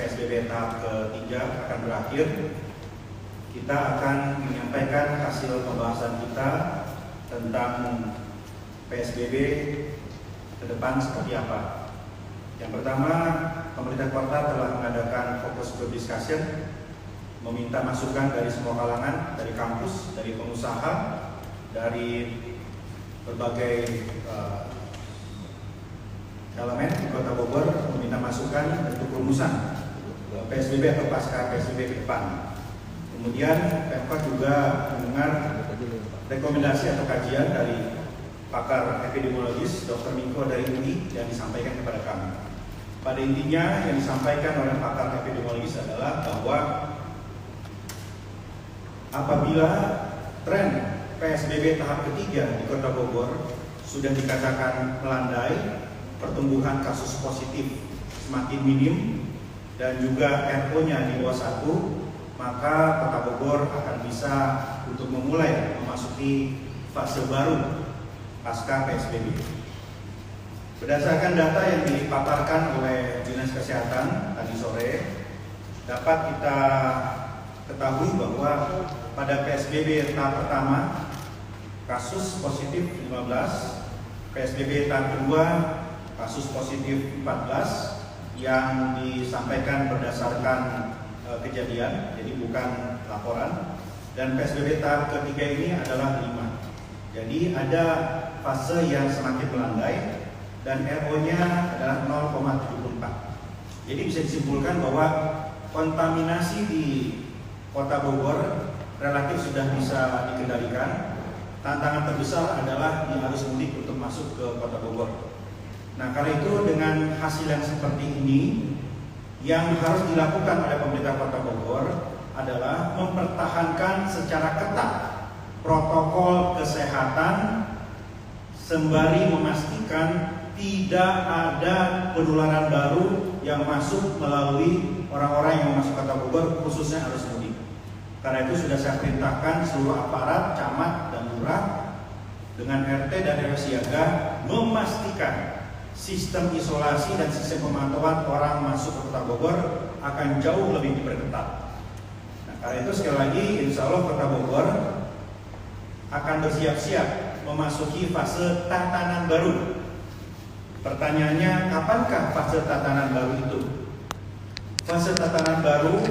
PSBB tahap ketiga akan berakhir, kita akan menyampaikan hasil pembahasan kita tentang PSBB ke depan seperti apa. Yang pertama, pemerintah kota telah mengadakan focus group discussion, meminta masukan dari semua kalangan, dari kampus, dari pengusaha, dari berbagai elemen di Kota Bogor, meminta masukan untuk rumusan PSBB atau pasca PSBB ke depan. Kemudian Pemkot juga mendengar rekomendasi atau kajian dari pakar epidemiologis Dr. Miko dari UI yang disampaikan kepada kami. Pada intinya yang disampaikan oleh pakar epidemiologis adalah bahwa apabila tren PSBB tahap ketiga di Kota Bogor sudah dikatakan melandai, pertumbuhan kasus positif semakin minim dan juga RO-nya di bawah 1, maka Kota Bogor akan bisa untuk memulai memasuki fase baru pasca PSBB. Berdasarkan data yang dipaparkan oleh Dinas Kesehatan tadi sore, dapat kita ketahui bahwa pada PSBB tahap pertama kasus positif 15, PSBB tahap kedua kasus positif 14 yang disampaikan berdasarkan kejadian, jadi bukan laporan. Dan PSBB tahap ketiga ini adalah 5. Jadi ada fase yang semakin melandai dan RO-nya adalah 0,74. Jadi bisa disimpulkan bahwa kontaminasi di Kota Bogor relatif sudah bisa dikendalikan. Tantangan terbesar adalah di arus mudik untuk masuk ke Kota Bogor. Nah, karena itu dengan hasil yang seperti ini, yang harus dilakukan oleh pemerintah Kota Bogor adalah mempertahankan secara ketat protokol kesehatan sembari memastikan tidak ada penularan baru yang masuk melalui orang-orang yang masuk Kota Bogor, khususnya arus mudik. Karena itu sudah saya perintahkan seluruh aparat, camat dan lurah dengan RT dan RW siaga memastikan sistem isolasi dan sistem pemantauan orang masuk ke Kota Bogor akan jauh lebih diperketat. Nah, karena itu sekali lagi, insya Allah Kota Bogor akan bersiap-siap memasuki fase tatanan baru. Pertanyaannya, kapankah fase tatanan baru itu? Fase tatanan baru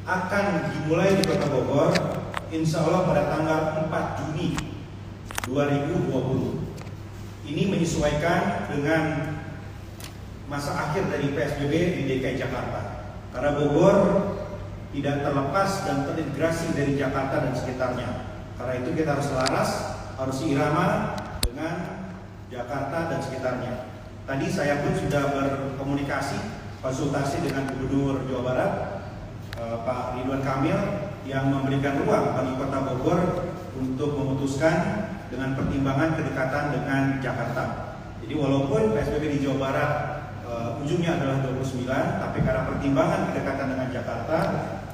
akan dimulai di Kota Bogor, insya Allah pada tanggal 4 Juni 2020. Ini menyesuaikan dengan masa akhir dari PSBB di DKI Jakarta. Karena Bogor tidak terlepas dan terintegrasi dari Jakarta dan sekitarnya. Karena itu kita harus selaras, harus seirama dengan Jakarta dan sekitarnya. Tadi saya pun sudah berkomunikasi, konsultasi dengan Gubernur Jawa Barat, Pak Ridwan Kamil, yang memberikan ruang bagi Kota Bogor untuk memutuskan dengan pertimbangan kedekatan dengan Jakarta. Jadi walaupun PSBB di Jawa Barat ujungnya adalah 29, tapi karena pertimbangan kedekatan dengan Jakarta,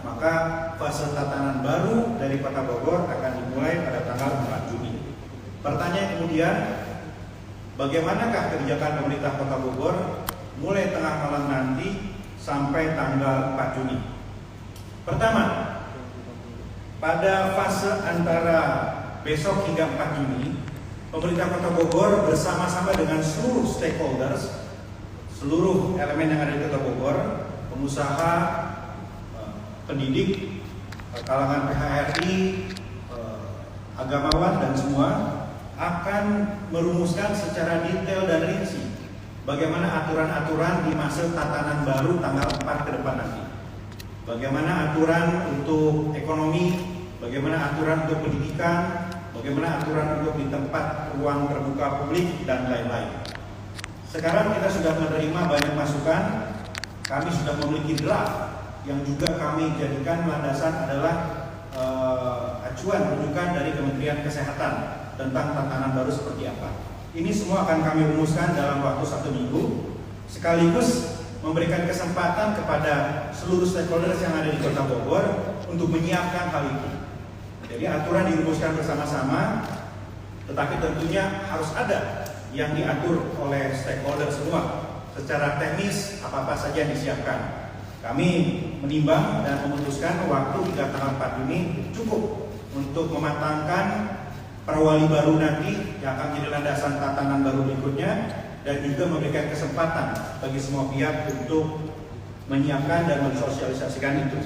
maka fase tatanan baru dari Kota Bogor akan dimulai pada tanggal 4 Juni. Pertanyaan kemudian, bagaimanakah kebijakan pemerintah Kota Bogor mulai tengah malam nanti sampai tanggal 4 Juni? Pertama, pada fase antara besok hingga 4 Juni, pemerintah Kota Bogor bersama-sama dengan seluruh stakeholders, seluruh elemen yang ada di Kota Bogor, pengusaha, pendidik, kalangan PHRI, agamawan dan semua akan merumuskan secara detail dan rinci bagaimana aturan-aturan di masa tatanan baru tanggal 4 ke depan nanti. Bagaimana aturan untuk ekonomi, bagaimana aturan untuk pendidikan, bagaimana aturan untuk di tempat ruang terbuka publik dan lain-lain. Sekarang kita sudah menerima banyak masukan, kami sudah memiliki draft yang juga kami jadikan landasan adalah acuan rujukan dari Kementerian Kesehatan tentang tatanan baru seperti apa. Ini semua akan kami rumuskan dalam waktu 1 minggu, sekaligus memberikan kesempatan kepada seluruh stakeholders yang ada di Kota Bogor untuk menyiapkan hal itu. Jadi aturan dirumuskan bersama-sama, tetapi tentunya harus ada yang diatur oleh stakeholder semua. Secara teknis apa-apa saja yang disiapkan. Kami menimbang dan memutuskan waktu hingga tanggal 4 Juni cukup untuk mematangkan perwali baru nanti yang akan menjadi landasan tatanan baru berikutnya, dan juga memberikan kesempatan bagi semua pihak untuk menyiapkan dan mensosialisasikan itu.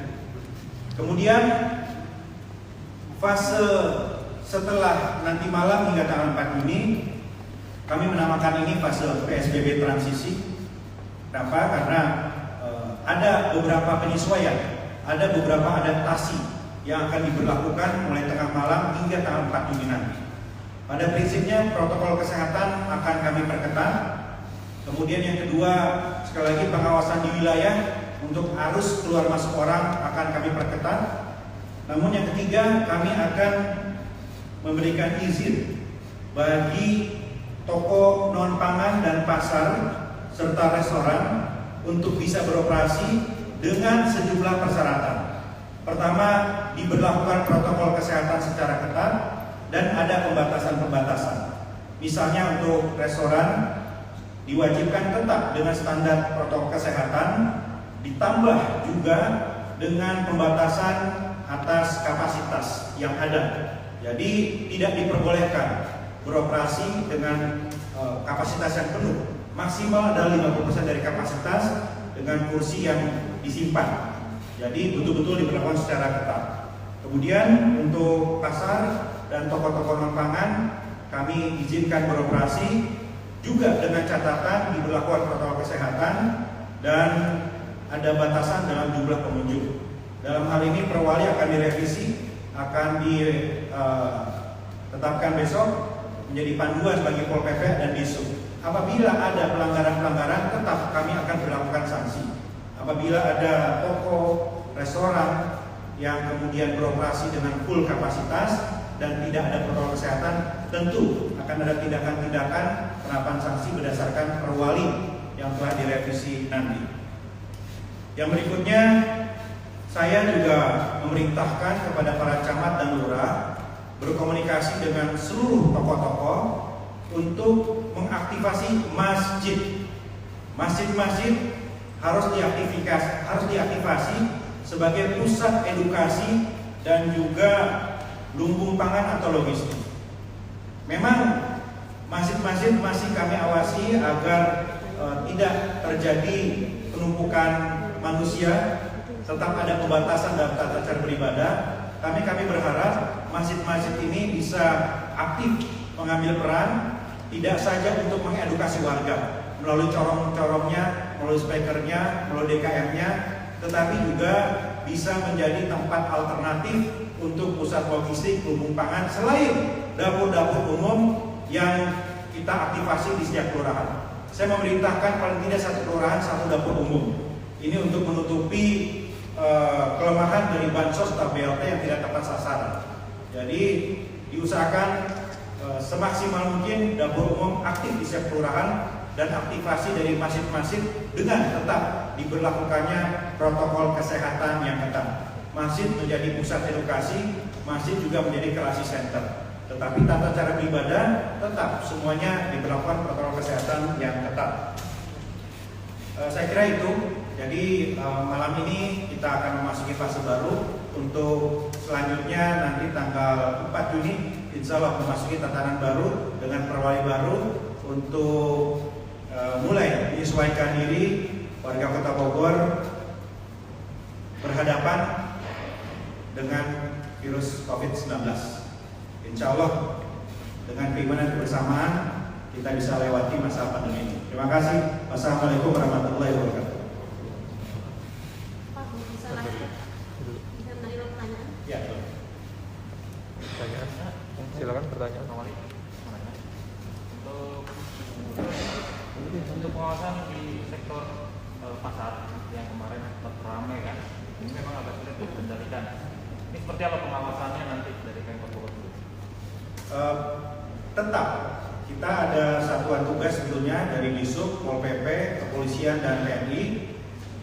Kemudian fase setelah nanti malam hingga tanggal 4 Juni, kami menamakan ini fase PSBB transisi. Kenapa? Karena ada beberapa penyesuaian, ada beberapa adaptasi yang akan diberlakukan mulai tengah malam hingga tanggal 4 Juni nanti. Pada prinsipnya protokol kesehatan akan kami perketat. Kemudian yang kedua, sekali lagi pengawasan di wilayah untuk arus keluar masuk orang akan kami perketat. Namun yang ketiga, kami akan memberikan izin bagi toko non pangan dan pasar serta restoran untuk bisa beroperasi dengan sejumlah persyaratan. Pertama, diberlakukan protokol kesehatan secara ketat dan ada pembatasan-pembatasan. Misalnya untuk restoran diwajibkan tetap dengan standar protokol kesehatan, ditambah juga dengan pembatasan atas kapasitas yang ada. Jadi tidak diperbolehkan beroperasi dengan kapasitas yang penuh. Maksimal adalah 50% dari kapasitas dengan kursi yang disimpan. Jadi betul-betul diberlakukan secara ketat. Kemudian untuk pasar dan toko-toko non pangan kami izinkan beroperasi juga dengan catatan diberlakukan protokol kesehatan dan ada batasan dalam jumlah pengunjung. Dalam hal ini perwali akan direvisi, akan ditetapkan besok menjadi panduan bagi Pol PP dan Disub. Apabila ada pelanggaran-pelanggaran, tetap kami akan berlakukan sanksi. Apabila ada toko, restoran yang kemudian beroperasi dengan full kapasitas dan tidak ada protokol kesehatan, tentu akan ada tindakan-tindakan penerapan sanksi berdasarkan perwali yang telah direvisi nanti. Yang berikutnya, saya juga memerintahkan kepada para camat dan lurah berkomunikasi dengan seluruh tokoh-tokoh untuk mengaktifasi masjid. Masjid-masjid harus diaktifasi sebagai pusat edukasi dan juga lumbung pangan atau logistik. Memang masjid-masjid masih kami awasi agar tidak terjadi penumpukan manusia, tetap ada pembatasan dalam tata cara beribadah. Kami berharap masjid-masjid ini bisa aktif mengambil peran, tidak saja untuk mengedukasi warga melalui corong-corongnya, melalui speakernya, melalui DKM-nya, tetapi juga bisa menjadi tempat alternatif untuk pusat logistik lumbung pangan selain dapur-dapur umum yang kita aktifasi di setiap kelurahan. Saya memerintahkan paling tidak satu kelurahan satu dapur umum. Ini untuk menutupi kelemahan dari bansos atau BLT yang tidak tepat sasaran. Jadi diusahakan semaksimal mungkin dapur umum aktif di setiap kelurahan dan aktivasi dari masjid-masjid dengan tetap diberlakukannya protokol kesehatan yang ketat. Masjid menjadi pusat edukasi, masjid juga menjadi crisis center. Tetapi tata cara beribadah tetap semuanya diberlakukan protokol kesehatan yang ketat. Saya kira itu. Jadi malam ini kita akan memasuki fase baru. Untuk selanjutnya nanti tanggal 4 Juni insya Allah memasuki tatanan baru dengan perwali baru untuk mulai menyesuaikan diri warga Kota Bogor berhadapan dengan virus COVID-19. Insya Allah dengan keimanan kebersamaan kita bisa lewati masa pandemi ini. Terima kasih. Wassalamualaikum warahmatullahi wabarakatuh. Pak, bisa lanjut? Bisa menerima pertanyaan? Ya, pertanyaan. Silakan pertanyaan. Untuk pengawasan di sektor pasar yang kemarin sempat ramai kan, ini memang agak sulit dikendalikan. Ini seperti apa pengawasannya nanti dari Pemkot Bogor dulu? Tetap kita ada satuan tugas sebetulnya dari Disub, Pol PP, Kepolisian dan TNI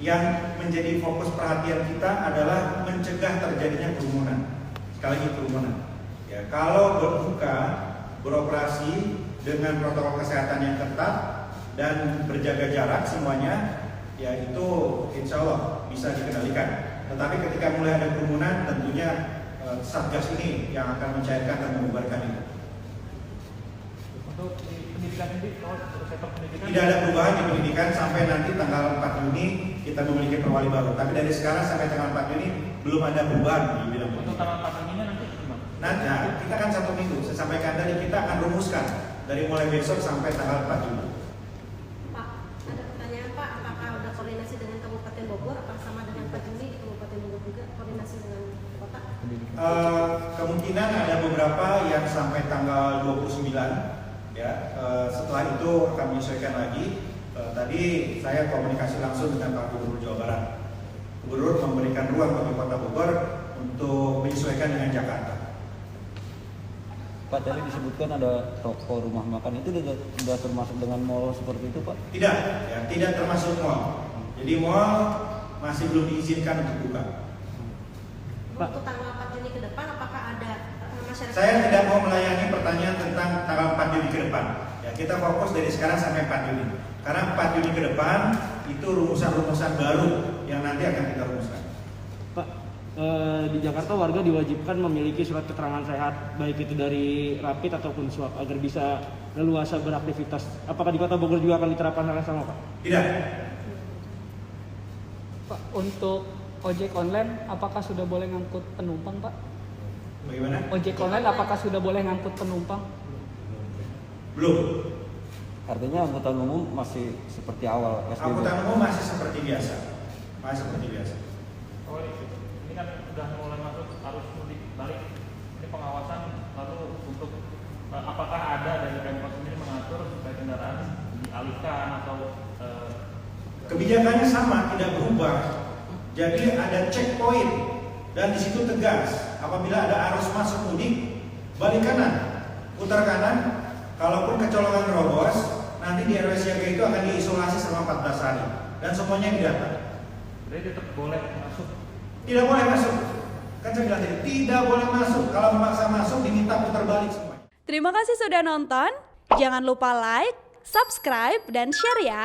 yang menjadi fokus perhatian kita adalah mencegah terjadinya kerumunan. Sekali lagi kerumunan. Ya, kalau berbuka beroperasi dengan protokol kesehatan yang ketat dan berjaga jarak semuanya, ya itu insya Allah bisa dikendalikan. Tetapi ketika mulai ada kerumunan, tentunya Satgas ini yang akan mencairkan dan membubarkan itu. Untuk di pendidikan ini, kalau sektor pendidikan Tidak ada perubahan di pendidikan sampai nanti tanggal 4 Juni kita memiliki perwali baru. Tapi dari sekarang sampai tanggal 4 Juni belum ada perubahan di bidang untuk pendidikan. tanggal 4 Juni nanti gimana? Nah, kita kan 1 minggu. Saya sampaikan tadi kita akan rumuskan dari mulai besok sampai tanggal 4 Juni. Pak, ada pertanyaan Pak, apakah udah koordinasi dengan Kabupaten Bogor? Apakah sama dengan Pak Juni di Kabupaten Bogor juga koordinasi dengan kota? Kemungkinan ada beberapa yang sampai tanggal 29 ya. Setelah itu akan menyesuaikan lagi. Tadi saya komunikasi langsung dengan Pak Gubernur Jawa Barat. Gubernur memberikan ruang bagi Kota Bogor untuk menyesuaikan dengan Jakarta. Pak, tadi disebutkan ada toko rumah makan, itu sudah termasuk dengan mall seperti itu Pak? Tidak, ya, tidak termasuk mall. Jadi mall masih belum diizinkan untuk buka. Untuk tanggal 4 Juni ke depan, apakah ada masyarakat? Saya tidak mau melayani pertanyaan tentang tanggal 4 Juni ke depan. Ya, kita fokus dari sekarang sampai 4 Juni. Karena 4 Juni ke depan itu rumusan-rumusan baru yang nanti akan kita rumuskan. Pak, di Jakarta warga diwajibkan memiliki surat keterangan sehat, baik itu dari rapid ataupun swab, agar bisa leluasa beraktivitas. Apakah di Kota Bogor juga akan diterapkan hal yang sama, Pak? Tidak. Pak, untuk ojek online apakah sudah boleh ngangkut penumpang, Pak? Bagaimana? Ojek online apakah sudah boleh ngangkut penumpang? Belum. Artinya angkutan umum masih seperti awal PSBB? Angkutan umum masih seperti biasa. Masih seperti biasa. Oh, ini kan sudah mulai masuk arus mudik balik. Ini pengawasan lalu untuk apakah ada dari Pemkot sendiri mengatur supaya kendaraan dialihkan atau Kebijakannya sama, tidak berubah. Jadi ada checkpoint dan di situ tegas. Apabila ada arus masuk mudik, balik kanan, putar kanan. Kalaupun kecolongan terobos, nanti di RW siaga itu akan diisolasi selama 14 hari dan semuanya didata. jadi tetap boleh masuk? Tidak boleh masuk. Kan saya bilang tadi, tidak boleh masuk. Kalau memaksa masuk, diminta putar balik semuanya. Terima kasih sudah nonton. Jangan lupa like, subscribe, dan share ya.